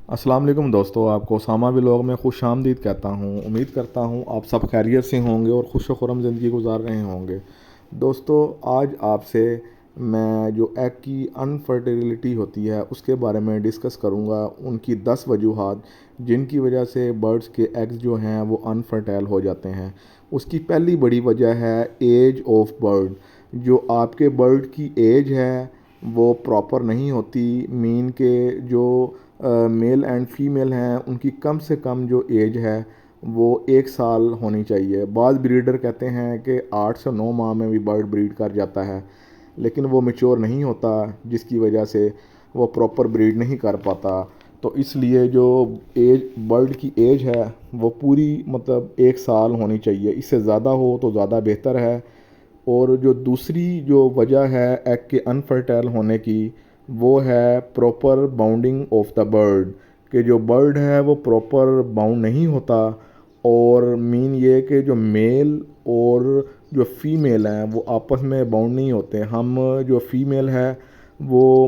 السلام علیکم دوستو، آپ کو اسامہ ولاگ میں خوش آمدید کہتا ہوں۔ امید کرتا ہوں آپ سب خیریت سے ہوں گے اور خوش و خرم زندگی گزار رہے ہوں گے۔ دوستو، آج آپ سے میں جو ایگ کی انفرٹیلٹی ہوتی ہے اس کے بارے میں ڈسکس کروں گا، ان کی 10 وجوہات جن کی وجہ سے برڈز کے ایگز جو ہیں وہ انفرٹائل ہو جاتے ہیں۔ اس کی پہلی بڑی وجہ ہے ایج آف برڈ۔ جو آپ کے برڈ کی ایج ہے وہ پراپر نہیں ہوتی، مین کہ جو میل اینڈ فیمیل ہیں ان کی کم سے کم جو ایج ہے وہ 1 سال ہونی چاہیے۔ بعض بریڈر کہتے ہیں کہ 8 سے 9 ماہ میں بھی برڈ بریڈ کر جاتا ہے، لیکن وہ میچور نہیں ہوتا، جس کی وجہ سے وہ پراپر بریڈ نہیں کر پاتا۔ تو اس لیے جو برڈ کی ایج ہے وہ پوری 1 سال ہونی چاہیے، اس سے زیادہ ہو تو زیادہ بہتر ہے۔ اور جو دوسری جو وجہ ہے ایگ کے انفرٹائل ہونے کی، وہ ہے proper bounding of the bird, کہ جو برڈ ہے وہ پراپر باؤنڈ نہیں ہوتا۔ اور مین یہ کہ جو میل اور جو فیمیل ہیں وہ آپس میں باؤنڈ نہیں ہوتے۔ ہم جو فیمیل ہے وہ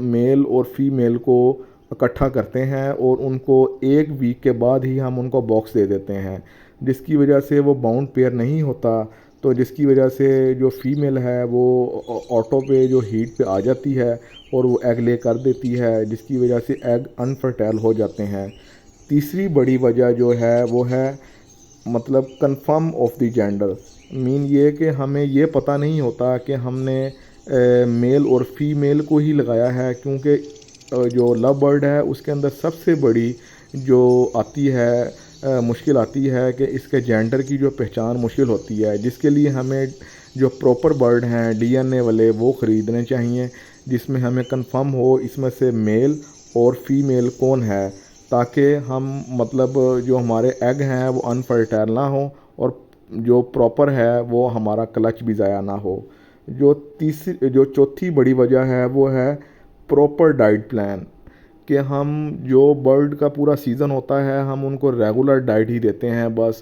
میل اور فیمیل کو اکٹھا کرتے ہیں اور ان کو 1 ویک کے بعد ہی ہم ان کو باکس دے دیتے ہیں، جس کی وجہ سے وہ باؤنڈ پیئر نہیں ہوتا۔ تو جس کی وجہ سے جو فیمیل ہے وہ آٹو پہ جو ہیٹ پہ آ جاتی ہے اور وہ ایگ لے کر دیتی ہے، جس کی وجہ سے ایگ انفرٹائل ہو جاتے ہیں۔ تیسری بڑی وجہ جو ہے وہ ہے کنفرم آف دی جینڈر۔ مین یہ کہ ہمیں یہ پتہ نہیں ہوتا کہ ہم نے میل اور فیمیل کو ہی لگایا ہے، کیونکہ جو لو برڈ ہے اس کے اندر سب سے بڑی جو آتی ہے مشکل آتی ہے کہ اس کے جینڈر کی جو پہچان مشکل ہوتی ہے، جس کے لیے ہمیں جو پراپر برڈ ہیں DNA والے وہ خریدنے چاہیے، جس میں ہمیں کنفرم ہو اس میں سے میل اور فیمیل کون ہے، تاکہ ہم جو ہمارے ایگ ہیں وہ انفرٹائل نہ ہوں اور جو پراپر ہے وہ ہمارا کلچ بھی ضائع نہ ہو۔ جو چوتھی بڑی وجہ ہے وہ ہے پراپر ڈائٹ پلان، کہ ہم جو برڈ کا پورا سیزن ہوتا ہے ہم ان کو ریگولر ڈائٹ ہی دیتے ہیں بس،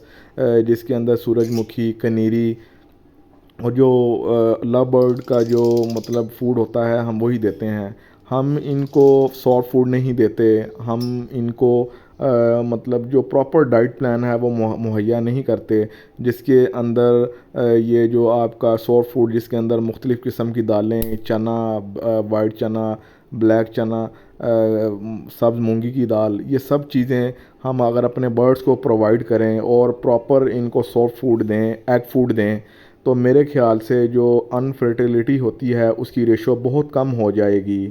جس کے اندر سورج مکھی، کنیری اور جو لو برڈ کا جو فوڈ ہوتا ہے ہم وہی دیتے ہیں۔ ہم ان کو سافٹ فوڈ نہیں دیتے، ہم ان کو جو پراپر ڈائٹ پلان ہے وہ مہیا نہیں کرتے، جس کے اندر یہ جو آپ کا سافٹ فوڈ جس کے اندر مختلف قسم کی دالیں، چنا، وائٹ چنا، بلیک چنا، سبز مونگی کی دال، یہ سب چیزیں ہم اگر اپنے برڈز کو پرووائڈ کریں اور پراپر ان کو سافٹ فوڈ دیں، ایگ فوڈ دیں، تو میرے خیال سے جو انفرٹیلٹی ہوتی ہے اس کی ریشو بہت کم ہو جائے گی۔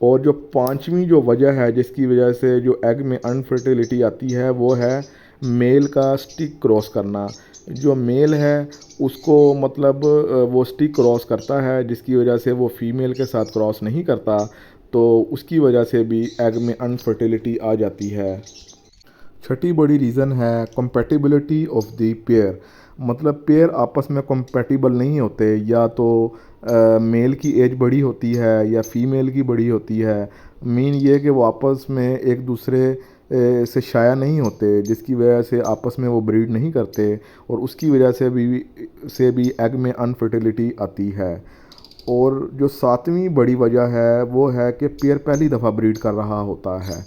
اور جو پانچویں جو وجہ ہے جس کی وجہ سے جو ایگ میں انفرٹیلٹی آتی ہے وہ ہے میل کا سٹک کراس کرنا۔ جو میل ہے اس کو وہ سٹک کراس کرتا ہے، جس کی وجہ سے وہ فیمیل کے ساتھ کراس نہیں کرتا، تو اس کی وجہ سے بھی ایگ میں انفرٹیلٹی آ جاتی ہے۔ چھٹی بڑی ریزن ہے compatibility of the pair, pair آپس میں کمپیٹیبل نہیں ہوتے، یا تو میل کی ایج بڑی ہوتی ہے یا فیمیل کی بڑی ہوتی ہے۔ مین یہ کہ وہ آپس میں ایک دوسرے سے شائع نہیں ہوتے، جس کی وجہ سے آپس میں وہ بریڈ نہیں کرتے، اور اس کی وجہ سے بھی ایگ میں انفرٹیلٹی آتی ہے۔ اور جو ساتویں بڑی وجہ ہے وہ ہے کہ پیئر پہلی دفعہ بریڈ کر رہا ہوتا ہے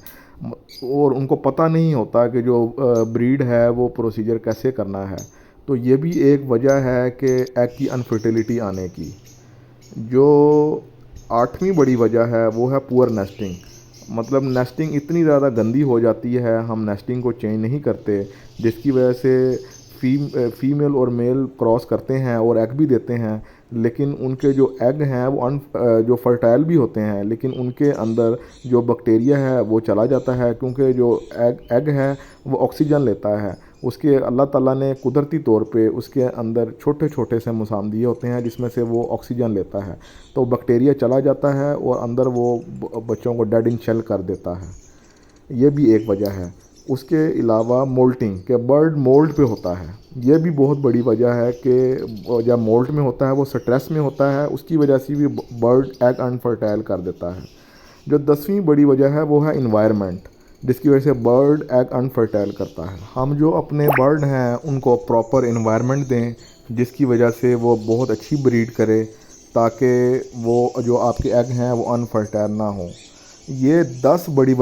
اور ان کو پتہ نہیں ہوتا کہ جو بریڈ ہے وہ پروسیجر کیسے کرنا ہے، تو یہ بھی ایک وجہ ہے کہ ایگ کی انفرٹیلٹی آنے کی۔ جو آٹھویں بڑی وجہ ہے وہ ہے پور نیسٹنگ، نیسٹنگ اتنی زیادہ گندی ہو جاتی ہے، ہم نیسٹنگ کو چینج نہیں کرتے، جس کی وجہ سے فیمیل اور میل کراس کرتے ہیں اور ایگ بھی دیتے ہیں، لیکن ان کے جو ایگ ہیں وہ جو فرٹائل بھی ہوتے ہیں، لیکن ان کے اندر جو بیکٹیریا ہے وہ چلا جاتا ہے، کیونکہ جو ایگ ہے وہ آکسیجن لیتا ہے، اس کے اللہ تعالیٰ نے قدرتی طور پہ اس کے اندر چھوٹے چھوٹے سے مسام دیے ہوتے ہیں جس میں سے وہ آکسیجن لیتا ہے، تو بیکٹیریا چلا جاتا ہے اور اندر وہ بچوں کو ڈیڈ ان شیل کر دیتا ہے۔ یہ بھی ایک وجہ ہے۔ اس کے علاوہ مولٹنگ، کہ برڈ مولٹ پہ ہوتا ہے، یہ بھی بہت بڑی وجہ ہے کہ جب مولٹ میں ہوتا ہے وہ سٹریس میں ہوتا ہے، اس کی وجہ سے بھی برڈ ایگ انفرٹائل کر دیتا ہے۔ جو 10ویں بڑی وجہ ہے وہ ہے انوائرمنٹ، جس کی وجہ سے برڈ ایگ انفرٹائل کرتا ہے۔ ہم جو اپنے برڈ ہیں ان کو پراپر انوائرمنٹ دیں جس کی وجہ سے وہ بہت اچھی بریڈ کرے، تاکہ وہ جو آپ کے ایگ ہیں وہ انفرٹائل نہ ہوں۔ یہ 10 بڑی